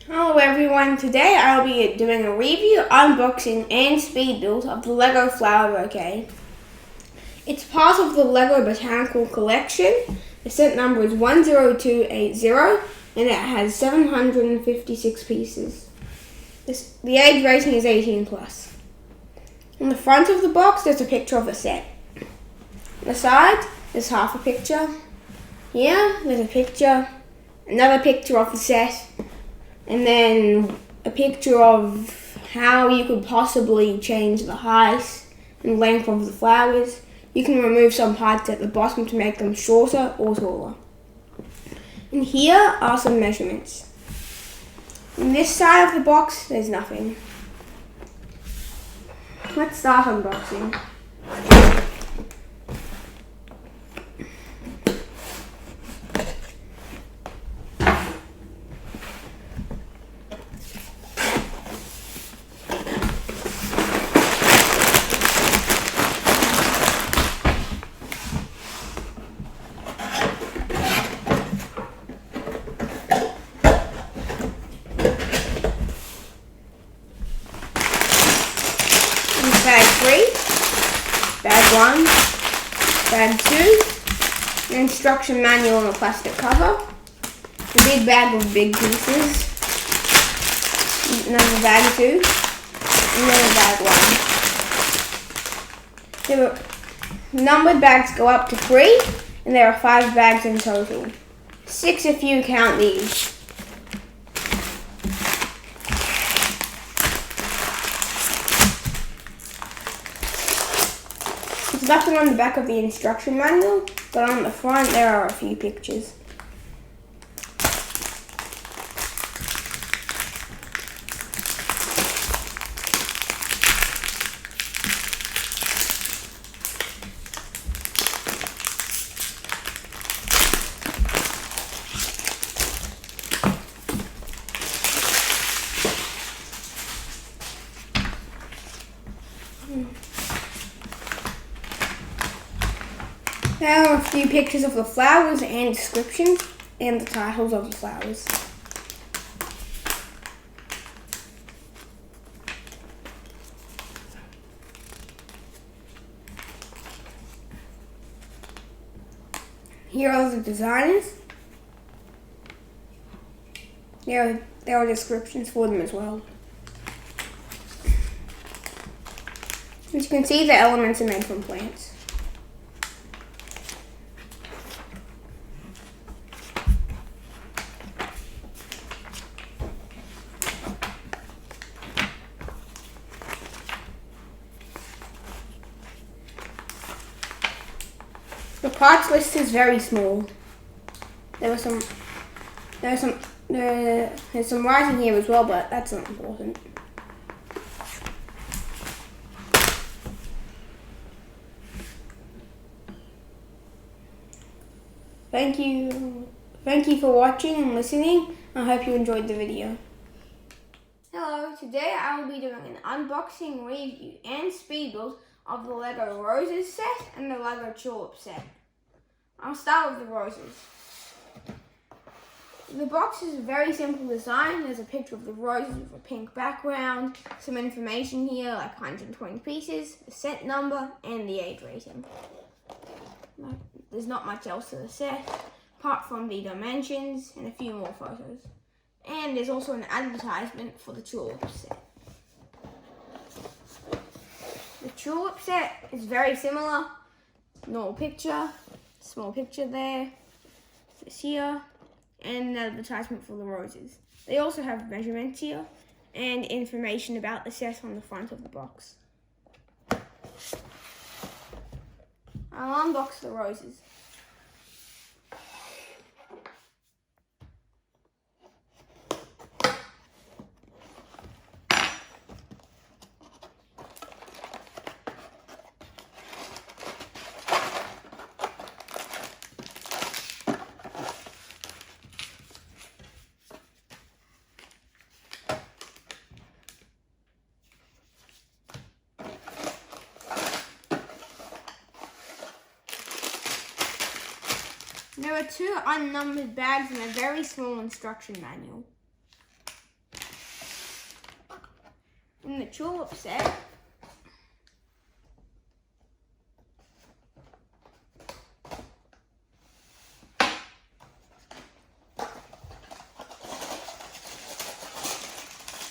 Hello everyone, today I'll be doing a review, unboxing and speed build of the Lego flower bouquet. It's part of the Lego Botanical Collection. The set number is 10280 and it has 756 pieces. The age rating is 18 plus. On the front of the box there's a picture of the set. On the side there's half a picture. Here there's a picture, another picture of the set, and then a picture of how you could possibly change the height and length of the flowers. You can remove some parts at the bottom to make them shorter or taller. And here are some measurements. On this side of the box, there's nothing. Let's start unboxing. Bag 3, bag 1, bag 2, an instruction manual on a plastic cover, a big bag of big pieces, another bag 2, and then a bag 1. Numbered bags go up to 3, and there are 5 bags in total. 6 if you count these. There's nothing on the back of the instruction manual, but on the front there are a few pictures. There are a few pictures of the flowers and descriptions and the titles of the flowers. Here are the designers. There are descriptions for them as well. As you can see, the elements are made from plants. The parts list is very small. There's some writing here as well, but that's not important. Thank you for watching and listening. I hope you enjoyed the video. Hello, today I will be doing an unboxing, review and speed build of the Lego Roses set and the Lego Tulip set. I'll start with the roses. The box is a very simple design. There's a picture of the roses with a pink background, some information here like 120 pieces, the set number and the age rating. There's not much else to the set apart from the dimensions and a few more photos. And there's also an advertisement for the Tulip set. The Tulip set is very similar. Normal picture, small picture there, this here, and an advertisement for the roses. They also have measurements here and information about the set on the front of the box. I'll unbox the roses. There are 2 unnumbered bags and a very small instruction manual. In the Tulip set,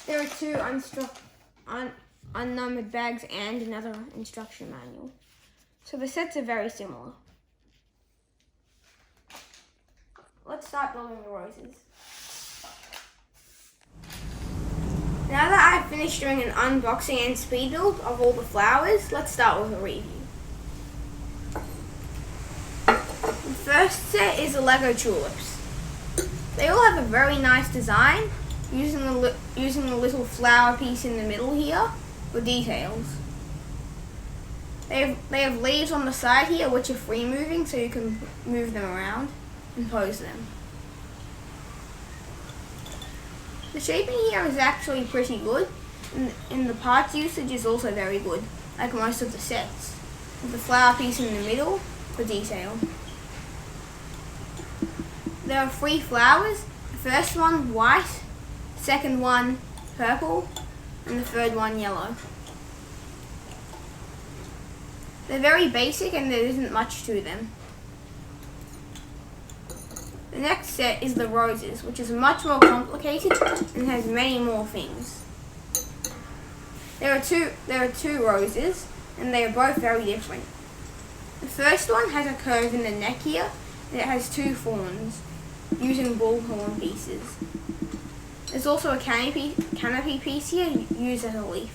there are two unnumbered bags and another instruction manual. So the sets are very similar. Let's start building the roses. Now that I've finished doing an unboxing and speed build of all the flowers, let's start with a review. The first set is the Lego Tulips. They all have a very nice design, using the little flower piece in the middle here for details. They have leaves on the side here which are free moving, so you can move them around and pose them. The shaping here is actually pretty good, and the parts usage is also very good, like most of the sets, with the flower piece in the middle for detail. There are 3 flowers, the first one white, second one purple, and the third one yellow. They're very basic and there isn't much to them. The next set is the roses, which is much more complicated and has many more things. There are two roses, and they are both very different. The first one has a curve in the neck here, and it has 2 thorns, using bullhorn pieces. There's also a canopy piece here used as a leaf.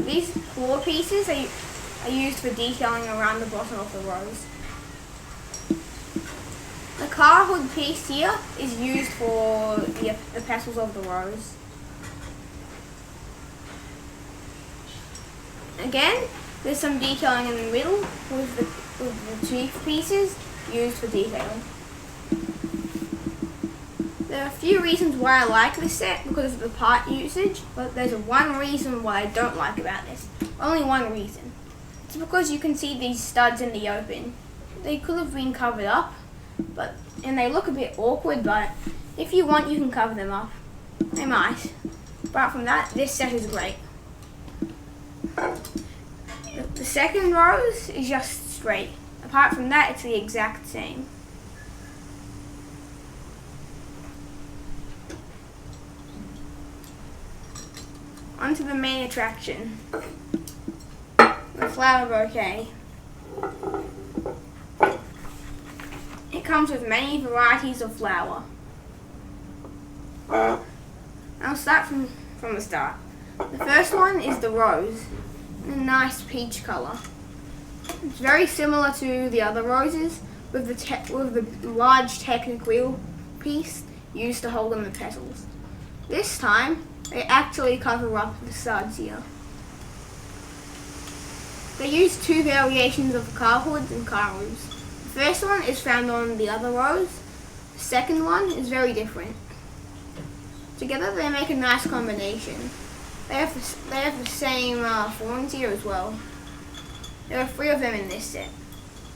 These 4 pieces are used for detailing around the bottom of the rose. The car hood piece here is used for the petals of the rose. Again, there's some detailing in the middle with the chief pieces used for detail. There are a few reasons why I like this set because of the part usage, but there's one reason why I don't like about this. Only one reason. It's because you can see these studs in the open. They could have been covered up, and they look a bit awkward, but if you want, you can cover them up. They might. Apart from that, this set is great. The second rose is just straight. Apart from that, it's the exact same. Onto the main attraction, the flower bouquet. It comes with many varieties of flower. I'll start from the start. The first one is the rose, in a nice peach color. It's very similar to the other roses, with the large technic wheel piece used to hold on the petals. This time, they actually cover up the studs here. They use 2 variations of car hoods and car roofs. The first one is found on the other rose. The second one is very different. Together they make a nice combination. They have the same thorns here as well. There are 3 of them in this set.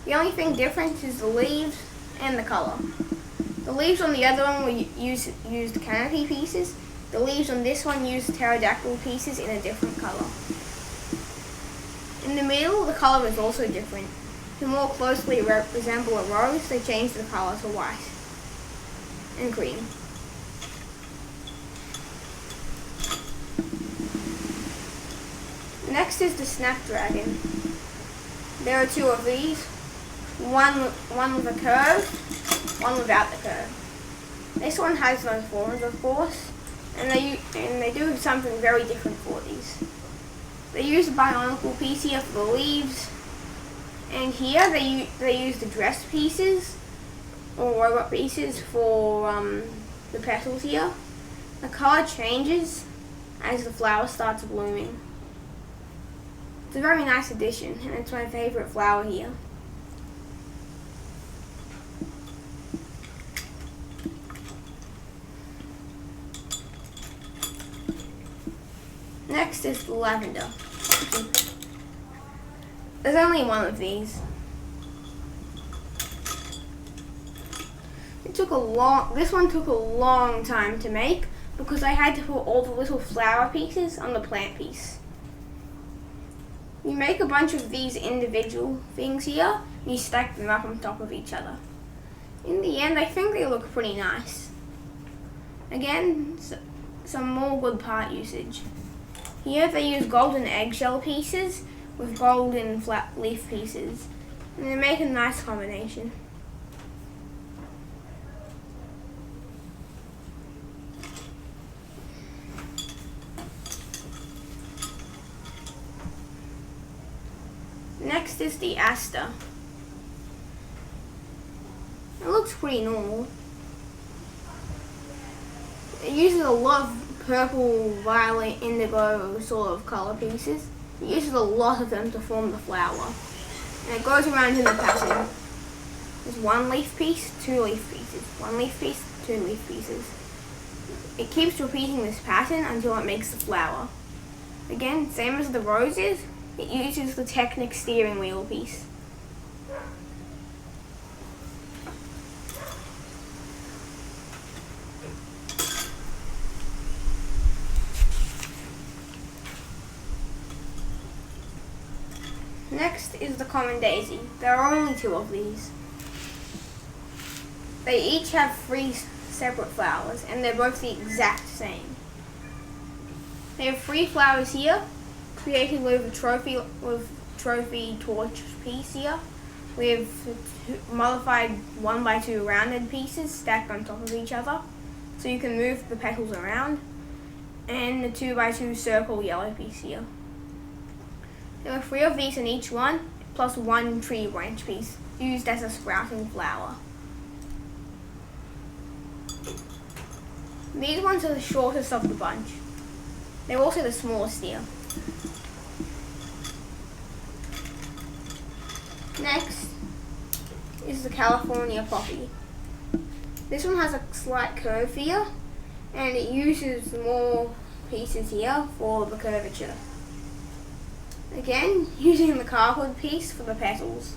The only thing different is the leaves and the color. The leaves on the other one used canopy pieces. The leaves on this one used pterodactyl pieces in a different color. In the middle, the color is also different. To more closely resemble a rose, they changed the color to white and green. Next is the Snapdragon. There are 2 of these, one with a curve, one without the curve. This one has no thorns, of course, and they do something very different for these. They use a bionicle piece here for the leaves, and here they use the dress pieces or robot pieces for the petals here. The color changes as the flower starts blooming. It's a very nice addition, and it's my favorite flower here. Next is the Lavender. There's only one of these. This one took a long time to make, because I had to put all the little flower pieces on the plant piece. You make a bunch of these individual things here, and you stack them up on top of each other. In the end, I think they look pretty nice. Again, some more good part usage. Here they use golden eggshell pieces with golden flat leaf pieces, and they make a nice combination. Next is the aster. It looks pretty normal. It uses a lot of purple, violet, indigo sort of color pieces. It uses a lot of them to form the flower. And it goes around in the pattern. There's one leaf piece, two leaf pieces. One leaf piece, two leaf pieces. It keeps repeating this pattern until it makes the flower. Again, same as the roses, it uses the Technic steering wheel piece. Next is the common daisy. There are only two of these. They each have 3 separate flowers, and they're both the exact same. They have 3 flowers here, created with a trophy torch piece here. We have modified 1x2 rounded pieces stacked on top of each other, so you can move the petals around, and the 2x2 circle yellow piece here. There are 3 of these in each one, plus 1 tree branch piece, used as a sprouting flower. These ones are the shortest of the bunch. They're also the smallest here. Next is the California poppy. This one has a slight curve here, and it uses more pieces here for the curvature. Again, using the cardboard piece for the petals.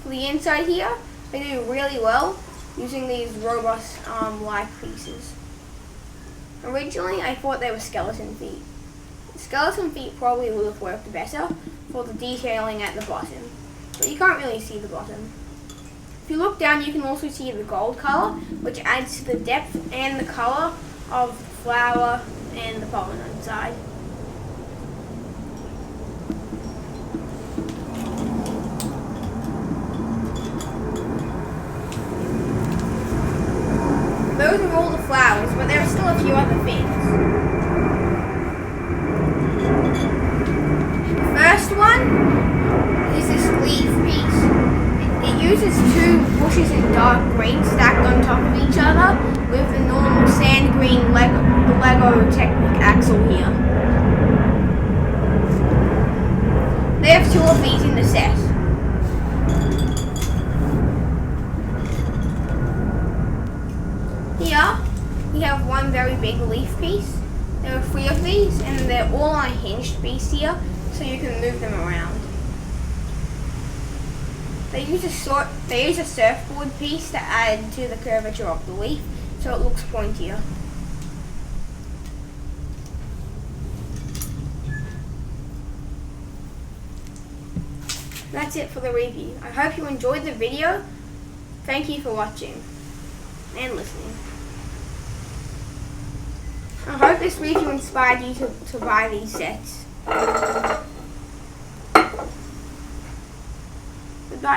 For the inside here, they do really well using these robust like pieces. Originally, I thought they were skeleton feet. The skeleton feet probably would have worked better for the detailing at the bottom, but you can't really see the bottom. If you look down, you can also see the gold color, which adds to the depth and the color of the flower and the pollen inside. Those are all the flowers, but there are still a few other things. The first one is this leaf piece. It uses 2 bushes in dark green stacked on top of each other with the normal sand green Lego Technic axle here. They have 2 of these in the set. Here, we have 1 very big leaf piece. There are 3 of these, and they're all on a hinged piece here, so you can move them around. They use a surfboard piece to add to the curvature of the leaf, so it looks pointier. That's it for the review. I hope you enjoyed the video. Thank you for watching and listening. I hope this review inspired you to buy these sets. Goodbye.